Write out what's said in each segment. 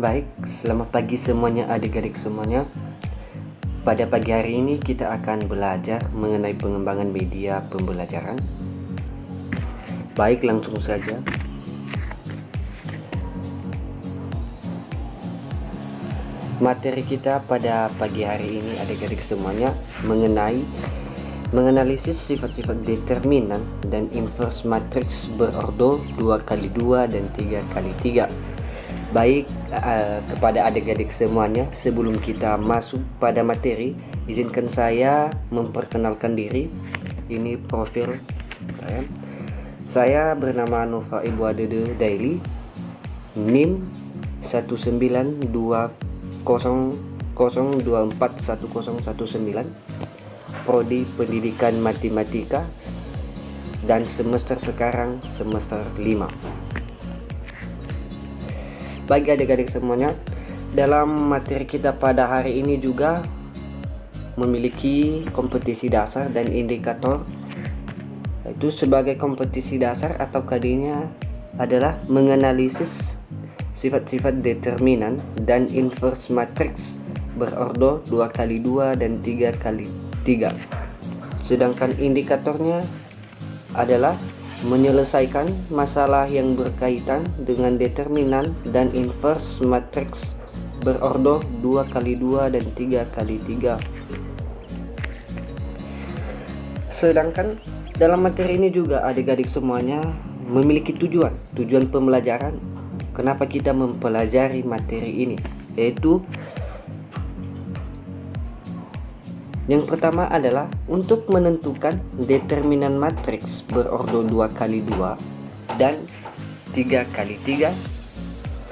Baik, selamat pagi semuanya adik-adik semuanya. Pada pagi hari ini kita akan belajar mengenai pengembangan media pembelajaran. Baik, langsung saja. Materi kita pada pagi hari ini adik-adik semuanya menganalisis sifat-sifat determinan dan inverse matriks berordo 2x2 dan 3x3. Baik, kepada adik-adik semuanya, sebelum kita masuk pada materi, izinkan saya memperkenalkan diri. Ini profil saya. Saya bernama Nova Ibu Adede Daily, NIM 19200241019, Prodi Pendidikan Matematika, dan semester sekarang semester 5. Bagi adik-adik semuanya, dalam materi kita pada hari ini juga memiliki kompetisi dasar dan indikator. Itu sebagai kompetisi dasar atau KD-nya adalah menganalisis sifat-sifat determinan dan inverse matriks berordo 2x2 dan 3x3. Sedangkan indikatornya adalah menyelesaikan masalah yang berkaitan dengan determinan dan inverse matriks berordo 2x2 dan 3x3. Sedangkan dalam materi ini juga adik-adik semuanya memiliki tujuan pembelajaran. Kenapa kita mempelajari materi ini? Yaitu yang pertama adalah untuk menentukan determinan matriks berordo 2x2 dan 3x3.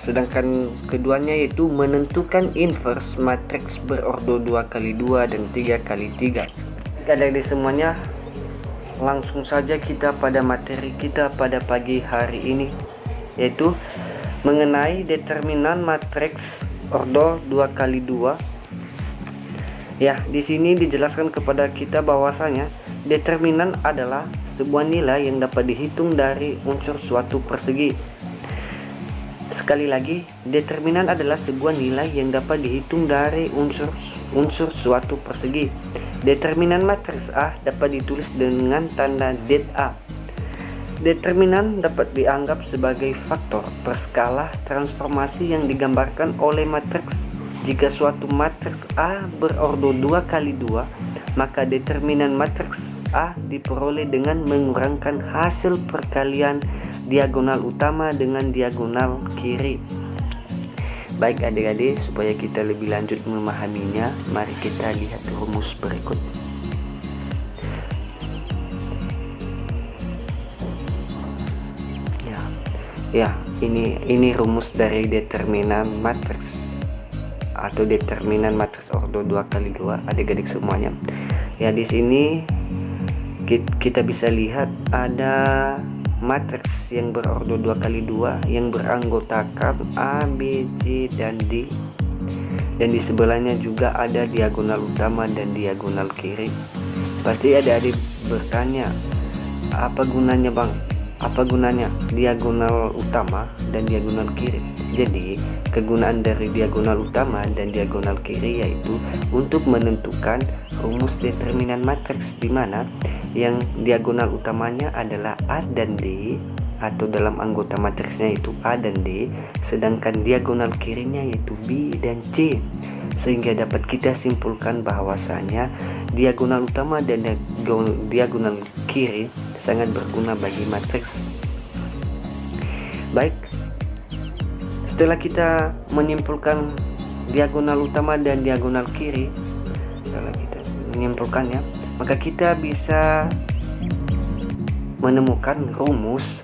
Sedangkan keduanya yaitu menentukan inverse matriks berordo 2x2 dan 3x3. Dari semuanya, langsung saja kita pada materi kita pada pagi hari ini, yaitu mengenai determinan matriks ordo 2x2. Ya, di sini dijelaskan kepada kita bahwasanya determinan adalah sebuah nilai yang dapat dihitung dari unsur suatu persegi. Sekali lagi, determinan adalah sebuah nilai yang dapat dihitung dari unsur suatu persegi. Determinan matriks A dapat ditulis dengan tanda det A. Determinan dapat dianggap sebagai faktor perskala transformasi yang digambarkan oleh matriks. Jika suatu matriks A berordo 2x2, maka determinan matriks A diperoleh dengan mengurangkan hasil perkalian diagonal utama dengan diagonal kiri. Baik adik-adik, supaya kita lebih lanjut memahaminya, mari kita lihat rumus berikut. Ya, ini rumus dari determinan matriks atau determinan matriks ordo 2x2 adik-adik semuanya. Ya, di sini kita bisa lihat ada matriks yang berordo 2x2 yang beranggotakan A, B, C, dan D. Dan di sebelahnya juga ada diagonal utama dan diagonal kiri. Pasti adik-adik bertanya, apa gunanya Bang? Apa gunanya diagonal utama dan diagonal kiri? Jadi, kegunaan dari diagonal utama dan diagonal kiri yaitu untuk menentukan rumus determinan matriks, di mana yang diagonal utamanya adalah A dan D, atau dalam anggota matriksnya itu A dan D, sedangkan diagonal kirinya yaitu B dan C. Sehingga dapat kita simpulkan bahwasanya diagonal utama dan diagonal kiri sangat berguna bagi matriks. Baik, setelah kita menyimpulkan diagonal utama dan diagonal kiri, setelah kita menyimpulkannya, maka kita bisa menemukan rumus.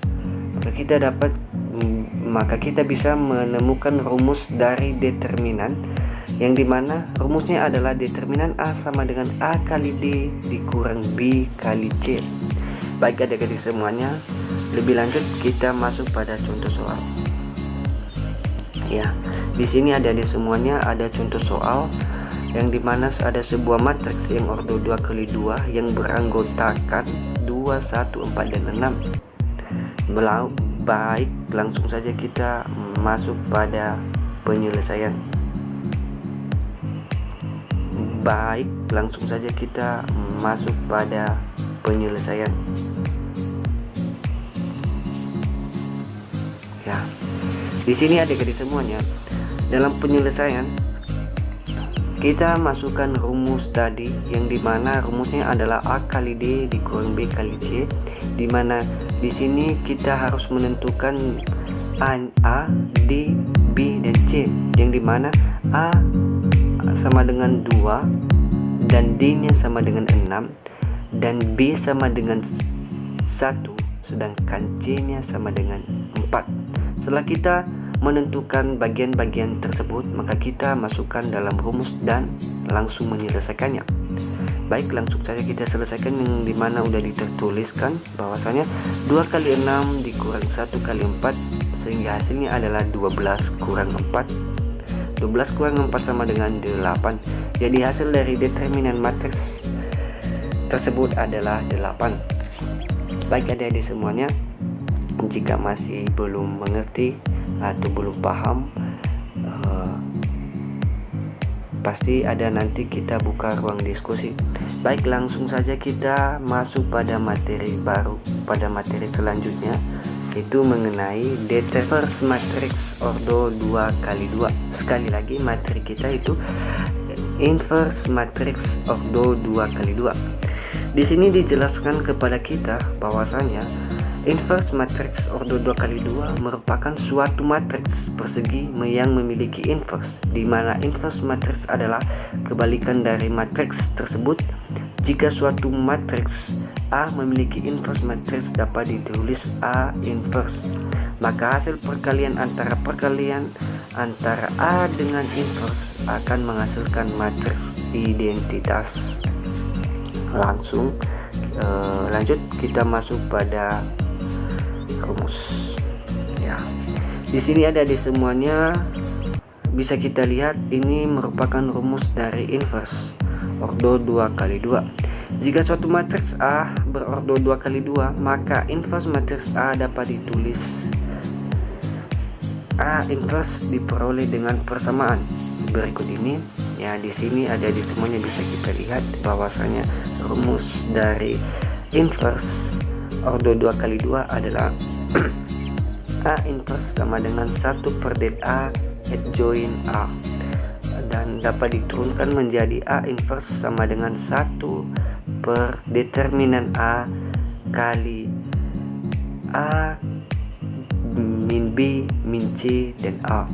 Maka kita bisa menemukan rumus dari determinan, yang dimana rumusnya adalah determinan A sama dengan A kali D dikurang B kali C. Baik adik-adik semuanya, lebih lanjut kita masuk pada contoh soal. Ya, di sini adik-adik semuanya ada contoh soal yang dimana ada sebuah matriks yang ordo 2x2 yang beranggotakan 2, 1, 4, dan 6. Baik, langsung saja kita masuk pada penyelesaian. Baik, langsung saja kita masuk pada penyelesaian. Ya, di sini adik-adik semuanya, dalam penyelesaian kita masukkan rumus tadi, yang dimana rumusnya adalah A kali D dikurang B kali C, dimana di sini kita harus menentukan A, D, B, dan C, yang dimana A sama dengan 2 dan D nya sama dengan 6 dan B sama dengan 1, sedangkan C nya sama dengan 4. Setelah kita menentukan bagian-bagian tersebut, maka kita masukkan dalam rumus dan langsung menyelesaikannya. Baik, langsung saja kita selesaikan, yang dimana udah ditertuliskan bahwasanya 2 kali 6 dikurang 1 kali 4, sehingga hasilnya adalah 12 kurang 4. 12 kurang 4 sama dengan 8. Jadi hasil dari determinan matriks tersebut adalah 8. Baik adik-adik semuanya, jika masih belum mengerti atau belum paham, pasti ada nanti kita buka ruang diskusi. Baik, langsung saja kita masuk pada materi baru, pada materi selanjutnya, itu mengenai inverse matrix ordo 2x2. Sekali lagi, materi kita itu inverse matrix ordo 2x2. Di sini dijelaskan kepada kita bahwasanya inverse matrix ordo 2x2 merupakan suatu matriks persegi yang memiliki inverse, di mana inverse matrix adalah kebalikan dari matriks tersebut. Jika suatu matriks A memiliki inverse matrix dapat ditulis A inverse, maka hasil perkalian antara A dengan inverse akan menghasilkan matriks identitas. Langsung lanjut kita masuk pada rumus. Ya, di sini ada di semuanya, bisa kita lihat ini merupakan rumus dari inverse ordo 2x2. Jika suatu matriks A berordo 2x2, maka inverse matriks A dapat ditulis A inverse diperoleh dengan persamaan berikut ini. Ya, di sini ada di semuanya, bisa kita lihat bahwasanya rumus dari inverse ordo 2x2 adalah A inverse sama dengan 1 per det A adjoin A, dan dapat diturunkan menjadi A inverse sama dengan 1 per determinan A kali A min B min C dan A.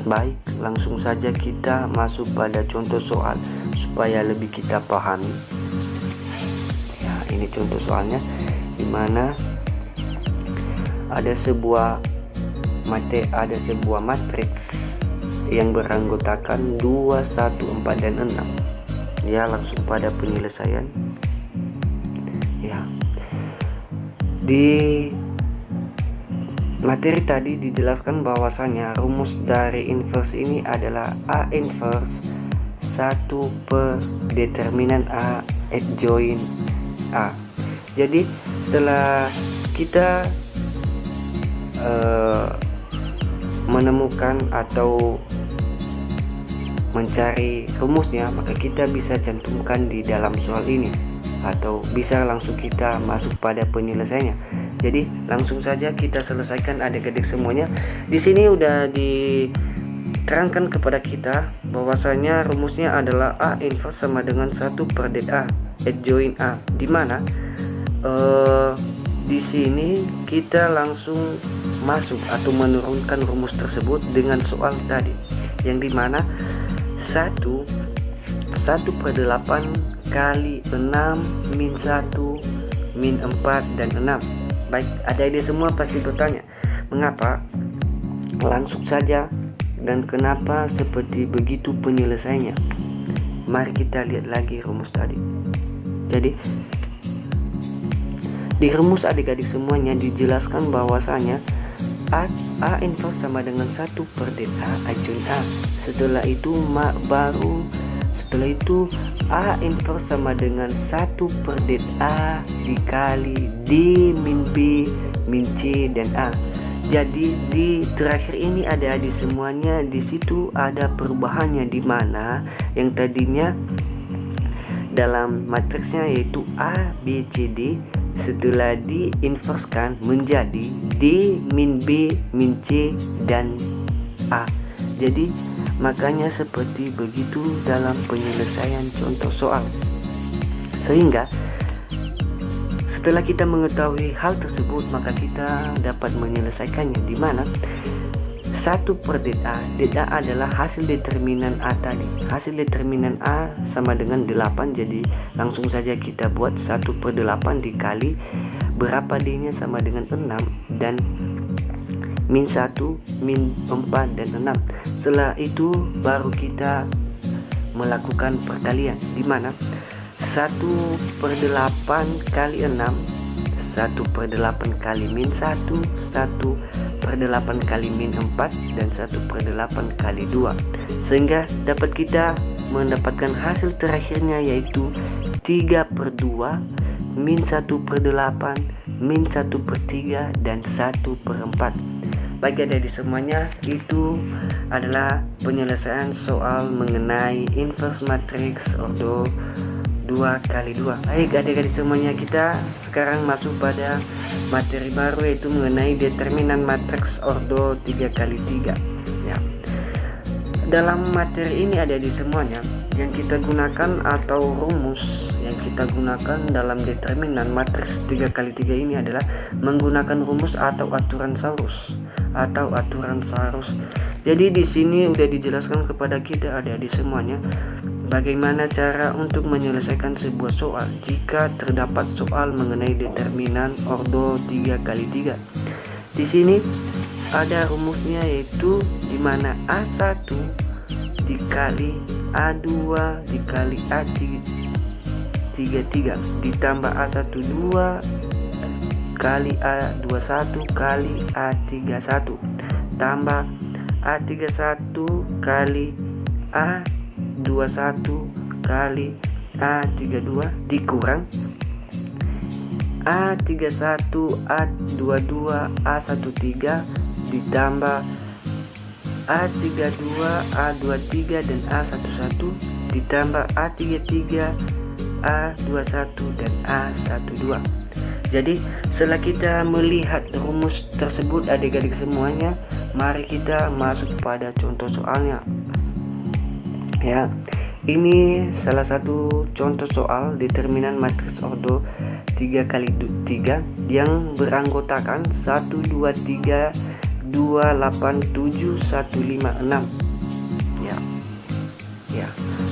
Baik, langsung saja kita masuk pada contoh soal supaya lebih kita pahami. Ya, ini contoh soalnya, dimana ada sebuah matriks yang beranggotakan 2, 1, 4, dan 6. Ya, langsung pada penyelesaian. Ya, di materi tadi dijelaskan bahwasanya rumus dari inverse ini adalah A inverse 1 per determinan A adjoin A. Jadi setelah kita menemukan atau mencari rumusnya, maka kita bisa cantumkan di dalam soal ini, atau bisa langsung kita masuk pada penyelesaiannya. Jadi langsung saja kita selesaikan adik-adik semuanya. Di sini udah diterangkan kepada kita bahwasanya rumusnya adalah A inverse sama dengan 1 per det A adjoin A, dimana di sini kita langsung masuk atau menurunkan rumus tersebut dengan soal tadi, yang dimana 1 per 8 kali 6 min 1 min 4 dan 6. Baik, adik-adik semua pasti bertanya, mengapa? Langsung saja, dan kenapa seperti begitu penyelesaiannya? Mari kita lihat lagi rumus tadi. Jadi di rumus adik-adik semuanya dijelaskan bahwasanya A inverse sama dengan 1 per det A adjoin A. Setelah itu A inverse sama dengan 1 per det A dikali D min B min C dan A. Jadi di terakhir ini adik-adik semuanya, di situ ada perubahannya, di mana yang tadinya dalam matriksnya yaitu A, B, C, D, setelah diinverskan menjadi D min B min C dan A. Jadi makanya seperti begitu dalam penyelesaian contoh soal. Sehingga setelah kita mengetahui hal tersebut, maka kita dapat menyelesaikannya, di mana 1 per det A adalah hasil determinan A tadi. Hasil determinan A sama dengan 8, jadi langsung saja kita buat 1 per 8 dikali berapa D-nya sama dengan 6, dan min 1, min 4, dan 6. Setelah itu baru kita melakukan perkalian, di mana 1 per 8 kali 6, 1 per 8 kali min 1, 1 per 8 kali min 4, dan 1 per 8 kali 2. Sehingga dapat kita mendapatkan hasil terakhirnya yaitu 3 per 2, min 1 per 8, min 1 per 3, dan 1 per 4. Bagi adik-adik semuanya, itu adalah penyelesaian soal mengenai inverse matrix ordo 2x2. Baik adik-adik semuanya, kita sekarang masuk pada materi baru yaitu mengenai determinan matriks ordo 3x3 ya. Dalam materi ini adik-adik semuanya, yang kita gunakan atau rumus yang kita gunakan dalam determinan matriks 3x3 ini adalah menggunakan rumus atau aturan Saurus Jadi di sini udah dijelaskan kepada kita adik-adik semuanya bagaimana cara untuk menyelesaikan sebuah soal jika terdapat soal mengenai determinan ordo 3x3. Di sini ada rumusnya, yaitu dimana A1 dikali A2 dikali A33 ditambah A12 kali A21 kali A31 tambah A31 kali A21 kali A32 dikurang A31 A22 A13 ditambah A32 A23 dan A11 ditambah A33 A21 dan A12. Jadi setelah kita melihat rumus tersebut adik-adik semuanya, mari kita masuk pada contoh soalnya ya. Ini salah satu contoh soal determinan matriks ordo 3x3 yang beranggotakan 1, 2, 3, 2, 8, 7, 1, 5, 6 ya.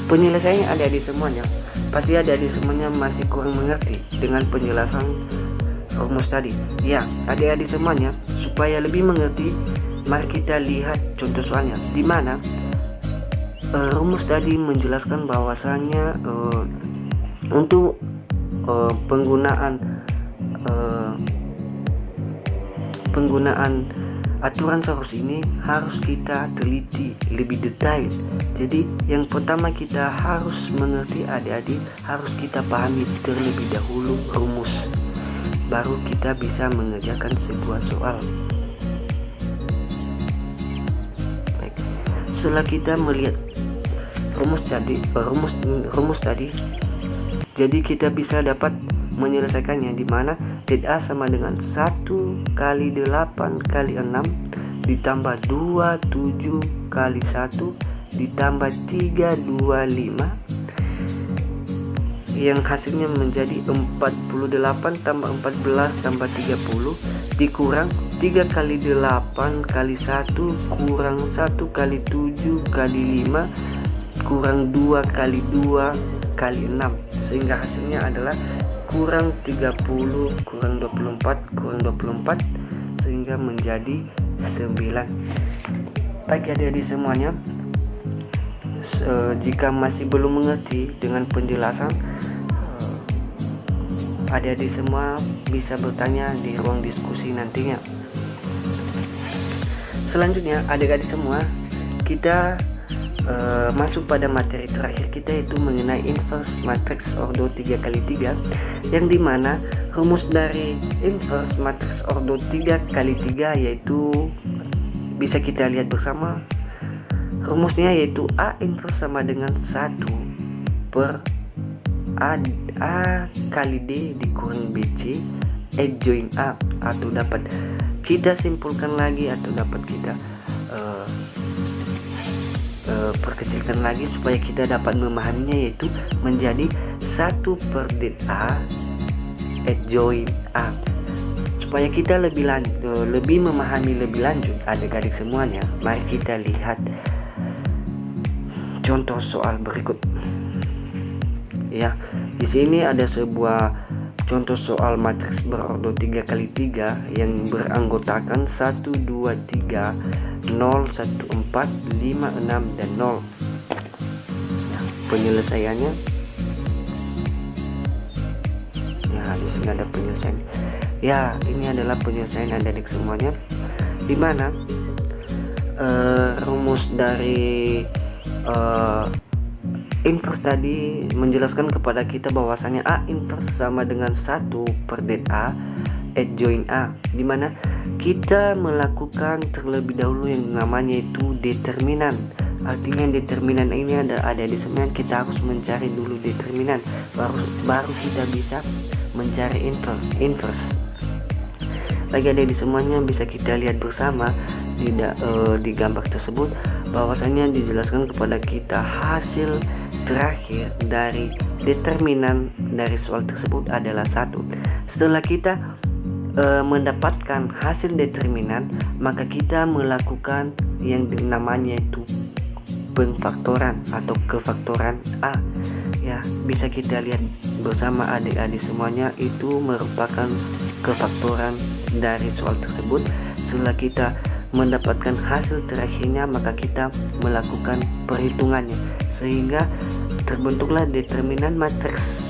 Penyelesaiannya adik-adik semuanya, pasti adik-adik semuanya masih kurang mengerti dengan penjelasan rumus tadi ya. Adik-adik semuanya, supaya lebih mengerti, mari kita lihat contoh soalnya, di mana rumus tadi menjelaskan bahwasanya untuk penggunaan aturan Saurus ini harus kita teliti lebih detail. Jadi yang pertama kita harus mengerti adik-adik, harus kita pahami terlebih dahulu rumus, baru kita bisa mengerjakan sebuah soal. Baik. Setelah kita melihat rumus tadi, jadi kita bisa dapat menyelesaikannya, di mana det A sama dengan 1 kali 8 kali 6 ditambah 2 7 kali 1 ditambah 3 2 5 yang hasilnya menjadi 48 tambah 14 tambah 30 dikurang 3 kali 8 kali 1 kurang 1 kali 7 kali 5 kurang 2 kali 2 kali 6, sehingga hasilnya adalah kurang 30 kurang 24 kurang 24, sehingga menjadi 9. Bagi adik-adik semuanya, jika masih belum mengerti dengan penjelasan, adik-adik semua bisa bertanya di ruang diskusi nantinya. Selanjutnya adik-adik semua, kita masuk pada materi terakhir kita, yaitu mengenai inverse matrix ordo 3x3, yang dimana rumus dari inverse matriks ordo 3 kali 3 yaitu bisa kita lihat bersama. Rumusnya yaitu A inverse sama dengan 1 per A kali D dikurang BC adjoin A, atau dapat kita simpulkan lagi atau dapat kita perkecilkan lagi supaya kita dapat memahaminya, yaitu menjadi 1 per D A adjoin A. Supaya kita lebih memahami lebih lanjut adik-adik semuanya, mari kita lihat contoh soal berikut. Ya, di sini ada sebuah contoh soal matriks berordo 3 kali 3 yang beranggotakan 1, 2, 3, 0, 1, 4, 5, 6, dan 0. Nah, penyelesaiannya, nah di sini ada penyelesaian. Ya, ini adalah penyelesaian adik-adik semuanya, dimana rumus dari inverse tadi menjelaskan kepada kita bahwasanya A inverse sama dengan 1 per det A adjoin A, dimana kita melakukan terlebih dahulu yang namanya itu determinan. Artinya determinan ini ada di semuanya, kita harus mencari dulu determinan, baru kita bisa mencari inverse. Bagi ada di semuanya bisa kita lihat bersama di gambar tersebut bahwasanya dijelaskan kepada kita hasil terakhir dari determinan dari soal tersebut adalah 1. Setelah kita mendapatkan hasil determinan, maka kita melakukan yang namanya itu pengfaktoran atau kefaktoran A. Ya, bisa kita lihat bersama adik-adik semuanya, itu merupakan kefaktoran dari soal tersebut. Setelah kita mendapatkan hasil terakhirnya, maka kita melakukan perhitungannya sehingga terbentuklah determinan matriks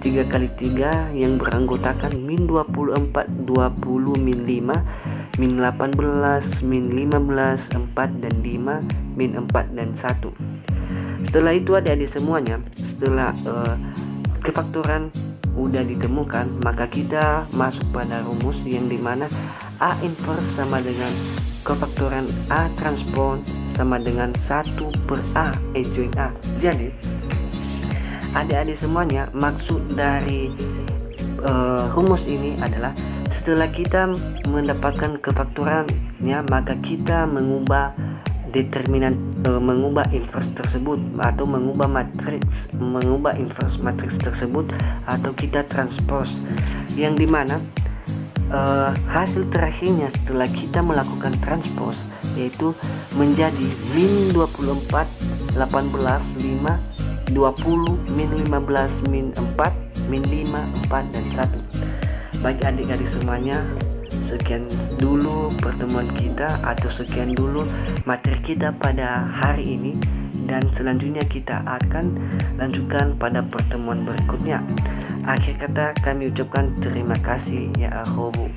3 kali 3 yang beranggotakan min 24, 20, min 5, min 18, min 15, 4 dan 5, min 4 dan 1. Setelah itu adik-adik semuanya, setelah kefaktoran udah ditemukan, maka kita masuk pada rumus yang dimana A inverse sama dengan kefaktoran A transpose sama dengan 1 per A adjoin A. Jadi adik-adik semuanya, maksud dari rumus ini adalah setelah kita mendapatkan kefaktorannya, maka kita mengubah determinan, mengubah inverse tersebut atau mengubah inverse matriks tersebut, atau kita transpose, yang dimana hasil terakhirnya setelah kita melakukan transpose yaitu menjadi min 24, 18, 5, 20, min 15, min 4, min 5, 4 dan 1. Bagi adik-adik semuanya, sekian dulu pertemuan kita, atau sekian dulu materi kita pada hari ini, dan selanjutnya kita akan lanjutkan pada pertemuan berikutnya. Akhir kata kami ucapkan terima kasih ya akhobu.